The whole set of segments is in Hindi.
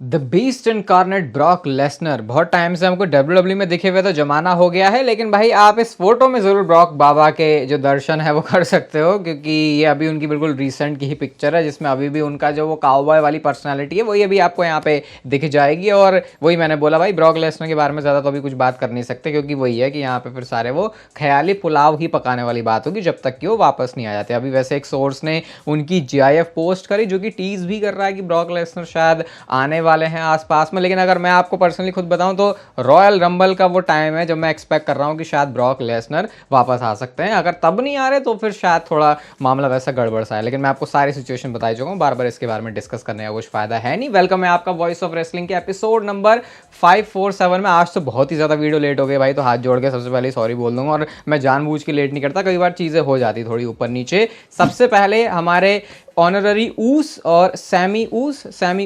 The beast incarnate Brock Lesnar बहुत टाइम से हमको डब्ल्यूडब्ल्यू में दिखे हुए तो जमाना हो गया है, लेकिन भाई आप इस फोटो में ज़रूर ब्रॉक बाबा के जो दर्शन है वो कर सकते हो, क्योंकि ये अभी उनकी बिल्कुल रीसेंट की ही पिक्चर है जिसमें अभी भी उनका जो वो काउबॉय वाली पर्सनालिटी है वही अभी आपको यहाँ पे दिख जाएगी। और वही मैंने बोला भाई, ब्रॉक लेसनर के बारे में ज़्यादा तो अभी कुछ बात कर नहीं सकते, क्योंकि वही है कि यहाँ पे फिर सारे वो ख्याली पुलाव ही पकाने वाली बात होगी जब तक कि वो वापस नहीं आ जाते। अभी वैसे एक सोर्स ने उनकी जीआईएफ पोस्ट करी जो कि टीज भी कर रहा है कि ब्रॉक लेसनर शायद आने वाले हैं आसपास में। लेकिन अगर मैं आपको पर्सनली खुद बताऊं तो रॉयल रंबल का वो टाइम है जब मैं एक्सपेक्ट कर रहा हूं कि शायद ब्रॉक लेसनर वापस आ सकते हैं। अगर तब नहीं आ रहे तो फिर शायद थोड़ा मामला वैसा गड़बड़ सा है, लेकिन मैं आपको सारी सिचुएशन बता चुका हूं, बार बार इसके बारे में डिस्कस करने का कुछ फायदा है नहीं। वेलकम है आपका वॉइस ऑफ रेसलिंग के एपिसोड नंबर 547 में। आज तो बहुत ही ज़्यादा वीडियो लेट हो गए भाई, तो हाथ जोड़ के सबसे पहले सॉरी बोल दूंगा। और मैं जानबूझ के लेट नहीं करता, कई बार चीज़ें हो जाती थोड़ी ऊपर नीचे। सबसे पहले हमारे ऑनररी ऊस और सैमी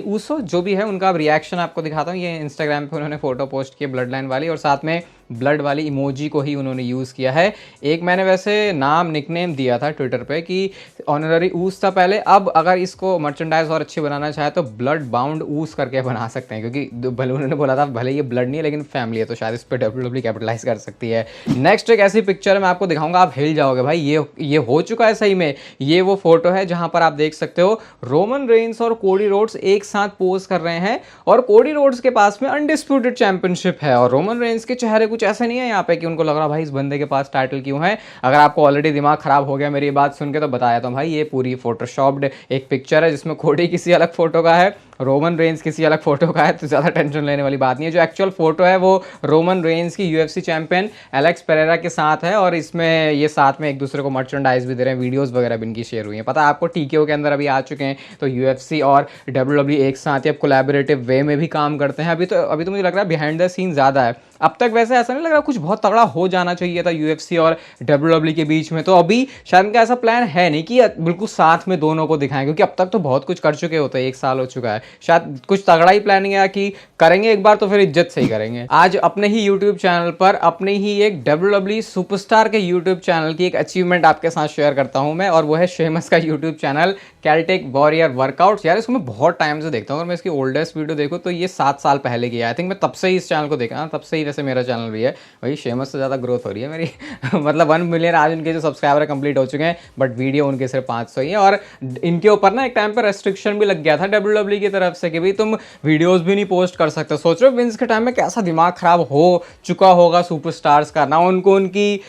ऊसो जो भी है उनका रिएक्शन आपको दिखाता हूँ। ये इंस्टाग्राम पे उन्होंने फोटो पोस्ट की ब्लड लाइन वाली, और साथ में ब्लड वाली इमोजी को ही उन्होंने यूज़ किया है। एक मैंने वैसे नाम निकनेम दिया था ट्विटर पे कि ऑनररी ऊस था पहले, अब अगर इसको मर्चेंडाइज और अच्छी बनाना चाहे तो ब्लड बाउंड ऊस करके बना सकते हैं, क्योंकि भले उन्होंने बोला था भले ये ब्लड नहीं है लेकिन फैमिली है, तो शायद इस पर डब्ल्यूडब्ल्यू कैपिटलाइज कर सकती है। नेक्स्ट एक ऐसी पिक्चर मैं आपको दिखाऊंगा, आप हिल जाओगे भाई। ये हो चुका है सही में। ये वो फोटो है जहां पर आप देख सकते हो रोमन रेंस और कोडी रोड्स एक साथ पोज कर रहे हैं, और कोडी रोड्स के पास में अनडिस्प्यूटेड चैंपियनशिप है, और रोमन रेंस के चेहरे कुछ ऐसे नहीं है यहाँ पे कि उनको लग रहा भाई इस बंदे के पास टाइटल क्यों है। अगर आपको ऑलरेडी दिमाग खराब हो गया मेरी बात सुन के तो बताया तो भाई, ये पूरी फोटोशॉप्ड एक पिक्चर है जिसमें कोडी किसी अलग फोटो का है, रोमन रेंस किसी अलग फोटो का है, तो ज़्यादा टेंशन लेने वाली बात नहीं है। जो एक्चुअल फोटो है वो रोमन रेंस की यूएफसी चैंपियन एलेक्स पेरेरा के साथ है, और इसमें ये साथ में एक दूसरे को मर्चेंडाइज भी दे रहे हैं, वीडियोस वगैरह भी इनकी शेयर हुई है। पता है आपको टीकेओ के अंदर अभी आ चुके हैं, तो यूएफसी और डब्ल्यूडब्ल्यू एक साथ या कोलैबोरेटिव वे में भी काम करते हैं। अभी तो मुझे लग रहा है बिहाइंड द सीन ज़्यादा है। अब तक वैसे ऐसा नहीं लग रहा, कुछ बहुत तगड़ा हो जाना चाहिए था यूएफसी और डब्ल्यूडब्ल्यू के बीच में, तो अभी शायद इनका ऐसा प्लान है नहीं कि बिल्कुल साथ में दोनों को दिखाएं, क्योंकि अब तक तो बहुत कुछ कर चुके होते हैं, 1 साल हो चुका है। शायद कुछ तगड़ा ही प्लानिंग है कि करेंगे एक बार तो फिर इज्जत से ही करेंगे। आज अपने ही यूट्यूब चैनल पर अपने ही एक डब्ल्यूडब्ल्यू सुपरस्टार के यूट्यूब चैनल की एक अचीवमेंट आपके साथ शेयर करता हूं मैं, और वो है शेमस का YouTube channel Caltech warrior workouts. यार इसको मैं बहुत टाइम से देखता हूँ, और मैं इसकी ओल्डेस्ट वीडियो देखूँ तो ये 7 साल पहले की है। आई थिंक मैं तब से ही इस चैनल को देखा, तब से ही वैसे मेरा चैनल भी है वही। शेमस से ज़्यादा ग्रोथ हो रही है मेरी मतलब 1 मिलियन आज उनके जो सब्सक्राइबर कंप्लीट हो चुके हैं, बट वीडियो उनके सिर्फ 500 ही है। और इनके ऊपर ना एक टाइम पर रेस्ट्रिक्शन भी लग गया था डब्ल्यूडब्ल्यू की तरफ से कि भाई तुम वीडियोस भी नहीं पोस्ट कर सकते। सोच रहे हो विंस के टाइम में कैसा दिमाग खराब हो चुका होगा सुपरस्टार्स का, ना उनको उनकी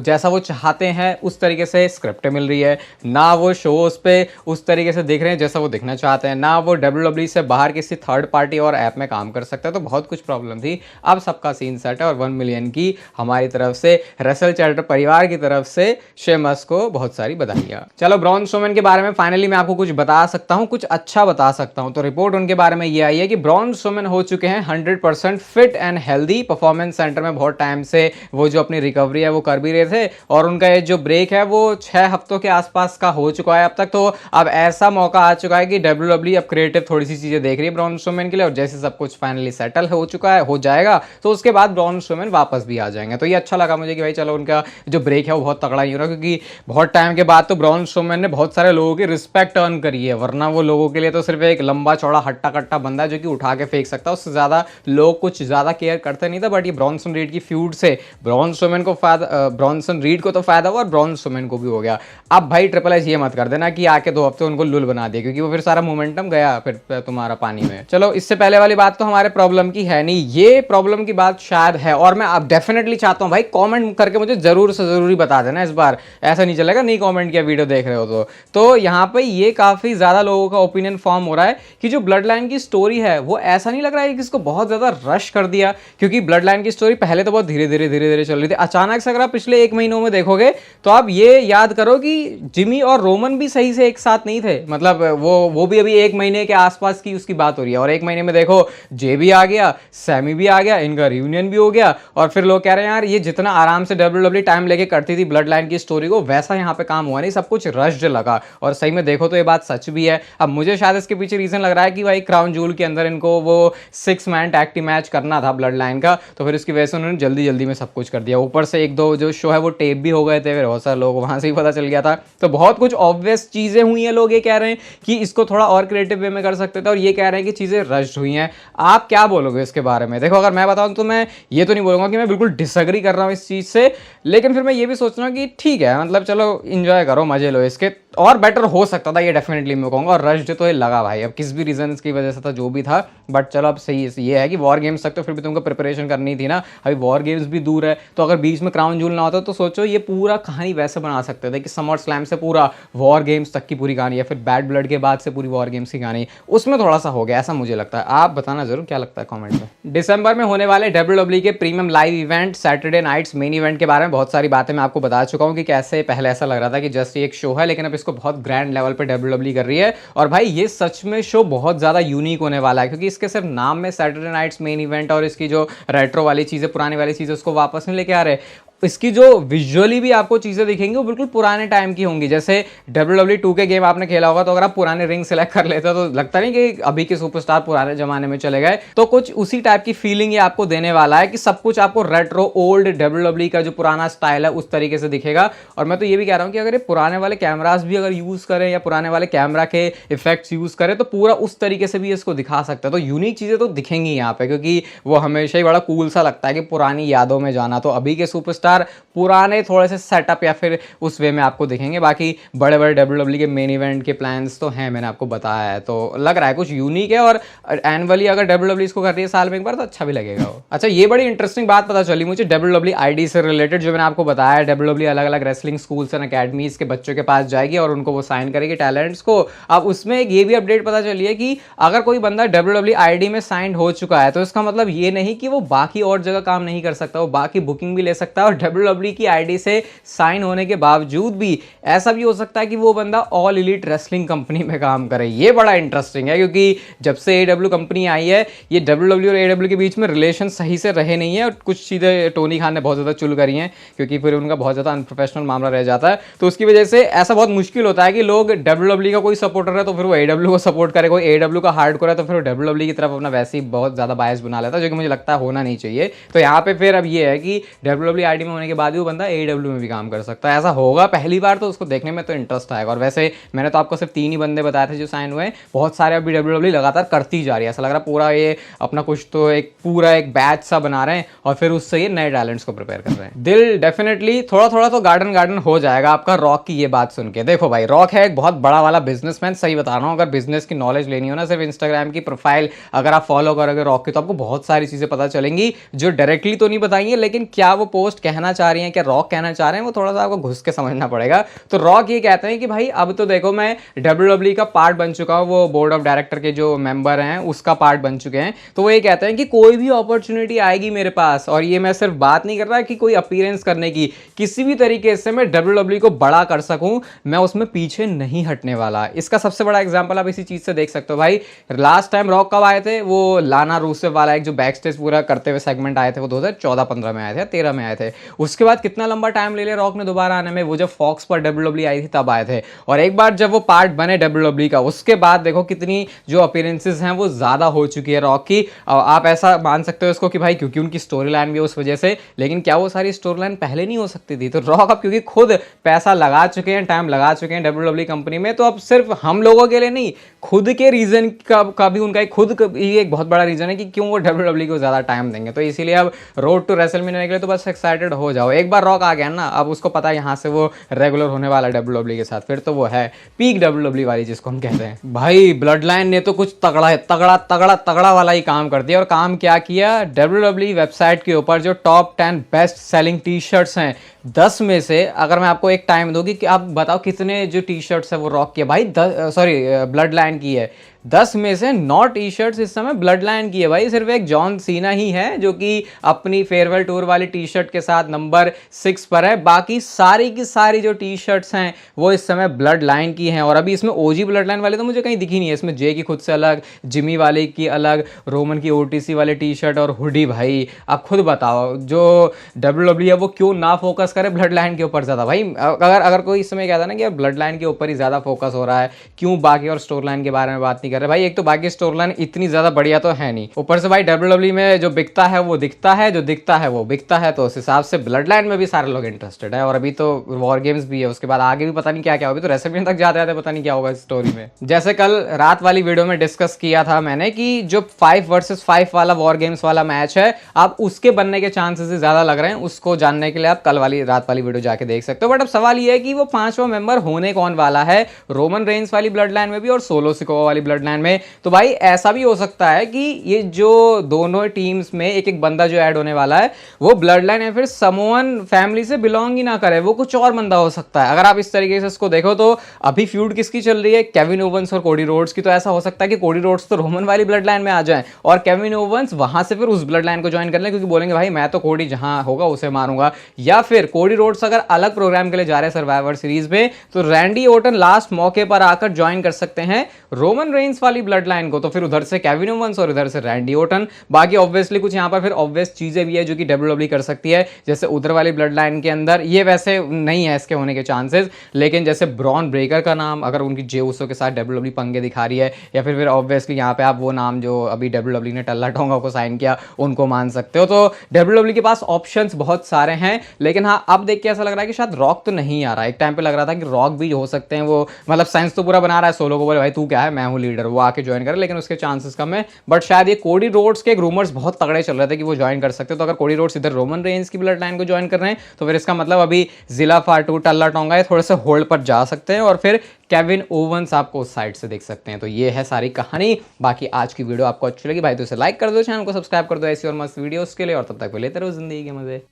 जैसा वो चाहते हैं उस तरीके से स्क्रिप्ट मिल रही है, ना वो शोज पे उस तरीके से दिख रहे हैं जैसा वो दिखना चाहते हैं, ना वो डब्ल्यूडब्ल्यू से बाहर किसी थर्ड पार्टी और ऐप में काम कर सकते हैं। तो बहुत कुछ प्रॉब्लम थी, अब सबका सीन सेट है, और 1 मिलियन की हमारी तरफ से रेसल चैटर परिवार की तरफ से शेमस को बहुत सारी बधाइयाँ। चलो ब्रॉन स्ट्रोमैन के बारे में फाइनली मैं आपको कुछ बता सकता हूँ, कुछ अच्छा बता सकता हूँ। तो रिपोर्ट उनके बारे में ये आई है कि ब्रॉन स्ट्रोमैन हो चुके हैं 100% fit and healthy. Performance centre में बहुत टाइम से वो जो अपनी रिकवरी है वो कर भी रहे थे, और उनका ये जो ब्रेक है वो 6 हफ्तों के आसपास का हो चुका है अब तक। तो अब ऐसा मौका आ चुका है कि डब्ल्यूडब्ल्यू अब क्रिएटिव थोड़ी सी चीजें देख रही है ब्रॉन स्ट्रोमैन के लिए, और जैसे सब कुछ फाइनली सेटल हो चुका है, हो जाएगा, तो उसके बाद ब्रॉन स्ट्रोमैन वापस भी आ जाएंगे। तो ये अच्छा लगा मुझे कि भाई चलो उनका जो ब्रेक है वो बहुत तगड़ा ही हो रहा है, क्योंकि बहुत टाइम के बाद तो ब्रॉन स्ट्रोमैन ने बहुत सारे लोगों की रिस्पेक्ट अर्न करी है, वरना वो लोगों के लिए तो सिर्फ एक लंबा चौड़ा हट्टा कट्टा बंदा है जो कि उठा के फेंक सकता है, उससे ज्यादा लोग कुछ ज्यादा केयर करते नहीं था। बट ये ब्रॉन्सन रीड की फ्यूड से ब्रॉन स्ट्रोमैन को फायदा, ब्रॉन्सन रीड को तो फायदा हुआ और ब्रॉन स्ट्रोमैन को भी हो गया। अब भाई ट्रिपल एच ये मत कर देना कि आके 2 हफ्ते उनको लुल बना दिया, क्योंकि वो फिर सारा मोमेंटम गया फिर तुम्हारा पानी में। चलो इससे पहले वाली बात तो हमारे प्रॉब्लम की है नहीं, ये प्रॉब्लम की बात शायद है, और मैं अब डेफिनेटली चाहता हूँ भाई कमेंट करके मुझे जरूर से जरूरी बता देना इस बार, ऐसा नहीं चलेगा नहीं कमेंट किया वीडियो देख रहे हो तो यहाँ पे ये काफी ज्यादा लोगों का ओपिनियन फॉर्म हो रहा है कि जो ब्लड लाइन की स्टोरी है वो ऐसा नहीं लग रहा है कि इसको बहुत ज्यादा रश कर दिया, क्योंकि ब्लड लाइन की स्टोरी पहले तो बहुत धीरे धीरे चल रही थी। अचानक से अगर आप पिछले 1 महीनों में देखोगे तो आप ये याद करो कि जिमी और रोमन भी सही से एक साथ नहीं थे, मतलब वो भी अभी 1 महीने के आसपास की उसकी बात हो रही है, और 1 महीने में देखो जे भी आ गया, सैमी भी आ गया, इनका रियूनियन भी हो गया, और फिर लोग कह रहे हैं यार ये जितना आराम से डब्ल्यूडब्ल्यू टाइम लेके करती थी ब्लड लाइन की स्टोरी को, वैसा यहाँ पे काम हुआ नहीं, सब कुछ रश्ड लगा। और सही में देखो तो ये बात सच भी है। अब मुझे शायद इसके पीछे रीजन लग रहा है कि भाई क्राउन जूल के अंदर इनको वो 6 मैन टैग टीम मैच करना था ब्लड लाइन का, तो फिर उसकी वजह से उन्होंने जल्दी जल्दी में सब कुछ कर दिया। ऊपर से एक दो जो शो है वो टेप भी हो गए थे, फिर बहुत सारे लोग वहां से ही पता चल गया था। तो बहुत कुछ ऑब्वियस चीजें हुई हैं। लोग ये कह रहे हैं कि इसको थोड़ा और क्रिएटिव वे में कर सकते थे, और ये कह रहे हैं कि चीजें रश्ड हुई हैं। आप क्या बोलोगे इसके बारे में? देखो, अगर मैं बताऊं तो मैं ये तो नहीं बोलूंगा कि मैं बिल्कुल डिसएग्री कर रहा हूं इस चीज से, लेकिन फिर मैं ये भी सोच रहा हूं कि ठीक है, मतलब चलो इंजॉय करो, मजे लो इसके, और बेटर हो सकता था ये, डेफिनेटली मैं कहूँगा। और रश्ड तो ये लगा भाई, अब किस भी रीजन की वजह से था, जो भी था, बट चलो अब सही ये है कि वॉर गेम्स तक तो फिर भी तुमको प्रिपरेशन करनी थी ना। अभी वॉर गेम्स भी दूर है, तो अगर बीच में क्राउन जूल ना होता तो सोचो ये पूरा कहानी वैसे बना सकते थे कि समर स्लैम से पूरा वॉर गेम्स तक की पूरी कहानी, या फिर बैड ब्लड के बाद से पूरी वॉर गेम्स की कहानी, उसमें थोड़ा सा हो गया, ऐसा मुझे लगता है। आप बताना जरूर क्या लगता है कमेंट में। दिसंबर में होने वाले WWE के premium live event Saturday Night's Main Event के बारे में बहुत सारी बातें मैं आपको बता चुका हूँ कि कैसे पहले ऐसा लग रहा था कि जस्ट एक शो है, लेकिन अब इसको बहुत ग्रैंड लेवल पे WWE कर रही है। और भाई ये सच में शो बहुत ज्यादा यूनिक होने वाला है, क्योंकि इसके सिर्फ नाम में सैटरडे नाइट्स मेन इवेंट और इसकी जो रेट्रो वाली चीजें, पुरानी वाली चीजें, उसको वापस नहीं लेके आ रहे। इसकी जो विजुअली भी आपको चीजें दिखेंगी वो बिल्कुल पुराने टाइम की होंगी। जैसे WWE 2 के गेम आपने खेला होगा, तो अगर आप पुराने रिंग सेलेक्ट कर लेते हो तो लगता नहीं कि अभी के सुपरस्टार पुराने जमाने में चले गए। तो कुछ उसी टाइप की फीलिंग ये आपको देने वाला है कि सब कुछ आपको रेट्रो ओल्ड WWE का जो पुराना स्टाइल है उस तरीके से दिखेगा। और मैं तो ये भी कह रहा हूँ कि अगर ये पुराने वाले कैमरास भी अगर यूज करें या पुराने वाले कैमरा के इफेक्ट्स यूज करें तो पूरा उस तरीके से भी इसको दिखा सकता है। तो यूनिक चीजें तो दिखेंगी यहाँ पे, क्योंकि वो हमेशा ही बड़ा कूल सा लगता है कि पुरानी यादों में जाना। तो अभी के सुपरस्टार पुराने थोड़े से सेटअप या फिर उस वे में आपको दिखेंगे। बाकी बड़े बड़े WWE के मेन इवेंट के प्लान्स तो हैं, मैंने आपको बताया है, तो लग रहा है कुछ यूनिक है। और एनुअली अगर WWE इसको कर रही है साल में एक बार, तो अच्छा भी लगेगा वो। अच्छा, ये बड़ी इंटरेस्टिंग बात पता चली मुझे WWE ID से रिलेटेड, जो मैंने आपको बताया है। WWE अलग अलग रेसलिंग स्कूल्स एंड अकेडमीज के बच्चों के पास जाएगी और उनको वो साइन करेगी टैलेंट्स को। अब उसमें एक ये भी अपडेट पता चली है कि अगर कोई बंदा WWE ID में साइन हो चुका है तो इसका मतलब ये नहीं कि वो बाकी और जगह काम नहीं कर सकता, वो बाकी बुकिंग भी ले सकता है। और WWE की आईडी से साइन होने के बावजूद भी ऐसा भी हो सकता है कि वो बंदा ऑल एलीट रेसलिंग कंपनी में काम करे। ये बड़ा इंटरेस्टिंग है, क्योंकि जब से AEW कंपनी आई है, ये WWE और AEW के बीच में रिलेशन सही से रहे नहीं है, और कुछ चीज़ें टोनी खान ने बहुत ज़्यादा चुल करी हैं, क्योंकि फिर उनका बहुत ज़्यादा अनप्रोफेशनल मामला रह जाता है। तो उसकी वजह से ऐसा बहुत मुश्किल होता है कि लोग WWE का कोई सपोर्टर है तो फिर वो AEW को सपोर्ट करे, कोई AEW का हार्डकोर है तो फिर वो WWE की तरफ अपना वैसे ही बहुत ज़्यादा बायस बना लेता है, जो कि मुझे लगता है होना नहीं चाहिए। तो यहाँ पे फिर अब ये है कि WWE आईडी में होने के बाद भी वो बंदा AEW में भी काम कर सकता है। ऐसा होगा पहली बार, तो उसको देखने में तो इंटरेस्ट आएगा। और वैसे मैंने तो आपको सिर्फ 3 ही बंदे बताए थे जो साइन हुए, बहुत सारे अभी WWE लगातार करती जा रही है। ऐसा लग रहा है पूरा ये अपना कुछ तो एक पूरा एक बैच सा बना रहे हैं और फिर उससे ये नए टैलेंट्स को प्रिपेयर कर रहे हैं। दिल डेफिनेटली थोड़ा थोड़ा तो गार्डन गार्डन हो जाएगा आपका रॉक की ये बात सुन के। देखो भाई, रॉक है एक बहुत बड़ा वाला बिजनेसमैन, सही बता रहा हूँ। अगर बिजनेस की नॉलेज लेनी हो ना, सिर्फ इंस्टाग्राम की प्रोफाइल अगर आप फॉलो करोगे रॉक की, तो आपको बहुत सारी चीजें पता चलेंगी जो डायरेक्टली तो नहीं बताएंगे, लेकिन क्या वो पोस्ट कहना चाह रही है, क्या रॉक कहना चाह रहे हैं, वो थोड़ा सा आपको घुस के समझना पड़ेगा। तो रॉक ये कहते हैं कि भाई अब तो देखो मैं WWE का पार्ट बन चुका हूँ, वो बोर्ड ऑफ डायरेक्टर के जो मेंबर हैं उसका पार्ट बन चुके हैं। तो वो ये कहते हैं कि कोई भी अपॉर्चुनिटी आएगी मेरे पास, और ये मैं सिर्फ बात नहीं कर रहा कि कोई अपीयरेंस करने की, किसी भी तरीके से मैं WWE को बड़ा कर सकूं, मैं उसमें पीछे नहीं हटने वाला। इसका सबसे बड़ा एग्जांपल आप इसी चीज से देख सकते हो भाई। लास्ट टाइम रॉक कब आए थे? वो लाना रूसेव वाला एक जो बैक स्टेज पूरा करते हुए सेगमेंट आए थे, वो 2014-15 में आए थे, 13 में आए थे। उसके बाद कितना लंबा टाइम ले लिया रॉक ने दोबारा आने में? वो जब फॉक्स पर WWE आई थी तब आए थे। और एक बार जब वो पार्ट बने WWE का, उसके बाद देखो कितनी जो अपीयरेंसेस हैं वो ज्यादा हो चुकी है रॉक की। आप ऐसा मान सकते हो इसको कि भाई क्योंकि उनकी स्टोरी लाइन भी उस वजह से, लेकिन क्या वो सारी स्टोरी लाइन पहले नहीं हो सकती थी? तो रॉक अब क्योंकि खुद पैसा लगा चुके हैं, टाइम लगा चुके हैं WWE कंपनी में, तो अब सिर्फ हम लोगों के लिए नहीं, खुद के रीजन का भी उनका खुद एक बहुत बड़ा रीजन है कि क्यों वो WWE को ज्यादा टाइम देंगे। तो इसीलिए अब रोड टू रेसलमेनिया के लिए तो बस एक्साइटेड हो जाओ। एक बार रॉक आ गया ना, अब उसको पता है यहाँ से वो रेगुलर होने वाला WWE के साथ, फिर तो वो है पीक WWE वाली जिसको हम कहते हैं। भाई ब्लड लाइन ने तो कुछ तगड़ा है, तगड़ा तगड़ा तगड़ा वाला ही काम कर दिया। और काम क्या किया? WWE वेबसाइट के ऊपर जो top 10 best selling T shirts हैं, 10 में से अगर मैं आपको एक टाइम दूंगी कि आप बताओ कितने जो टी शर्ट्स है वो रॉक की है भाई, सॉरी ब्लड लाइन की है, 10 में से 9 टी शर्ट्स इस समय ब्लड लाइन की है भाई। सिर्फ एक जॉन सीना ही है जो कि अपनी फेयरवेल टूर वाली टी शर्ट के साथ नंबर 6 पर है। बाकी सारी की सारी जो टी शर्ट्स हैं वो इस समय ब्लड लाइन की हैं। और अभी इसमें ओजी ब्लड लाइन वाले तो मुझे कहीं दिखी नहीं है। इसमें जे की खुद से अलग, जिमी वाले की अलग, रोमन की ओटीसी वाले टी शर्ट और हुडी। भाई आप खुद बताओ जो डब्ल्यूडब्ल्यू है वो क्यों ना फोकस करे ब्लड लाइन के ऊपर ज़्यादा। भाई अगर अगर कोई इस समय कहता ना कि ब्लड लाइन के ऊपर ही ज़्यादा फोकस हो रहा है, क्यों बाकी और स्टोर लाइन के बारे में बात नहीं कर रहे। भाई एक तो बाकी स्टोर लाइन इतनी ज़्यादा बढ़िया तो है नहीं, ऊपर से भाई डब्ल्यूडब्ल्यू में जो बिकता है वो दिखता है, जो दिखता है वो बिकता है। तो उस हिसाब से ब्लड लाइन में भी सारे लोग इंटरेस्टेड है। और अभी तो वॉर गेम्स भी है, उसके बाद आगे भी पता नहीं क्या क्या होगा। तो रेसलमेनिया तक जाते जाते पता नहीं क्या होगा इस स्टोरी में। जैसे कल रात वाली वीडियो में डिस्कस किया था मैंने कि जो 5 वर्सेस 5 वाला वॉर गेम्स वाला मैच है, आप उसके बनने के चांसेस ज्यादा लग रहे हैं। उसको जानने के लिए आप कल वाली रात वाली वीडियो जाके देख सकते हो। बट अब सवाल ये है कि वो 5वां मेंबर होने कौन वाला है, रोमन रेंस वाली ब्लड लाइन में भी और सोलो सिकोवा वाली ब्लड लाइन में। तो भाई ऐसा भी हो सकता है कि ये जो दोनों टीम्स में एक एक बंदा जो ऐड होने वाला है वो ब्लड लाइन या फिर समोअन फैमिली से बिलोंग ही ना करे, वो कुछ और बंदा हो सकता है। अगर आप इस तरीके से इसको देखो तो अभी फ्यूड किसकी चल रही है, केविन ओवंस और कोडी रोड्स की। तो ऐसा हो सकता है कि कोडी रोड्स तो रोमन वाली ब्लड लाइन में आ जाए और केविन ओवंस वहां से फिर उस ब्लड लाइन को ज्वाइन कर लें, क्योंकि बोलेंगे भाई मैं तो कोडी जहां होगा उसे मारूंगा। या फिर कोडी रोड्स अगर अलग प्रोग्राम के लिए जा रहे हैं सर्वाइवर सीरीज में, तो रैंडी ओटन लास्ट मौके पर आकर ज्वाइन कर सकते हैं रोमन रेंस वाली ब्लड लाइन को। तो फिर उधर से केविन ओवंस और इधर से रैंडी ओटन। बाकी ऑब्वियसली कुछ यहां पर फिर ऑब्वियस चीजें भी है जो कि डब्ल्यूडब्ल्यू कर सकती है। जैसे उधर वाली ब्लड लाइन के अंदर ये वैसे नहीं है इसके होने के चांसेस, लेकिन जैसे ब्रॉन ब्रेकर का नाम अगर उनकी जे उसो के साथ डब्ल्यूडब्ल्यू पंगे दिखा रही है, या फिर ऑब्वियसली यहाँ पे आप वो नाम जो अभी डब्ल्यूडब्ल्यू ने टल्ला टोंगा को साइन किया उनको मान सकते हो। तो डब्ल्यूडब्ल्यू के पास ऑप्शंस बहुत सारे हैं। लेकिन हाँ अब देख के ऐसा लग रहा है कि शायद रॉक तो नहीं आ रहा है। एक टाइम पे लग रहा था कि रॉक भी हो सकते हैं, वो मतलब साइंस तो पूरा बना रहा है, सोलो को बोले भाई तू क्या है मैं हूँ लीडर, वो आके ज्वाइन करे, लेकिन उसके चांसेस कम है। बट शायद ये कोडी रोड्स के रूमर्स बहुत तगड़े चल रहे थे कि वो ज्वाइन कर सकते हैं। तो अगर कोडी रोड्स इधर रोमन रेंस की ब्लड लाइन को ज्वाइन कर रहे हैं तो फिर इसका मतलब अभी जिला फाटू टल्ला टोंगा ये थोड़े से होल्ड पर जा सकते हैं और फिर केविन ओवंस आपको उस साइड से देख सकते हैं। तो ये है सारी कहानी। बाकी आज की वीडियो आपको अच्छी लगी भाई तो इसे लाइक कर दो, चैनल को सब्सक्राइब कर दो ऐसी और मस्त वीडियोस के लिए। और तब तक लेते रहो जिंदगी के मजे।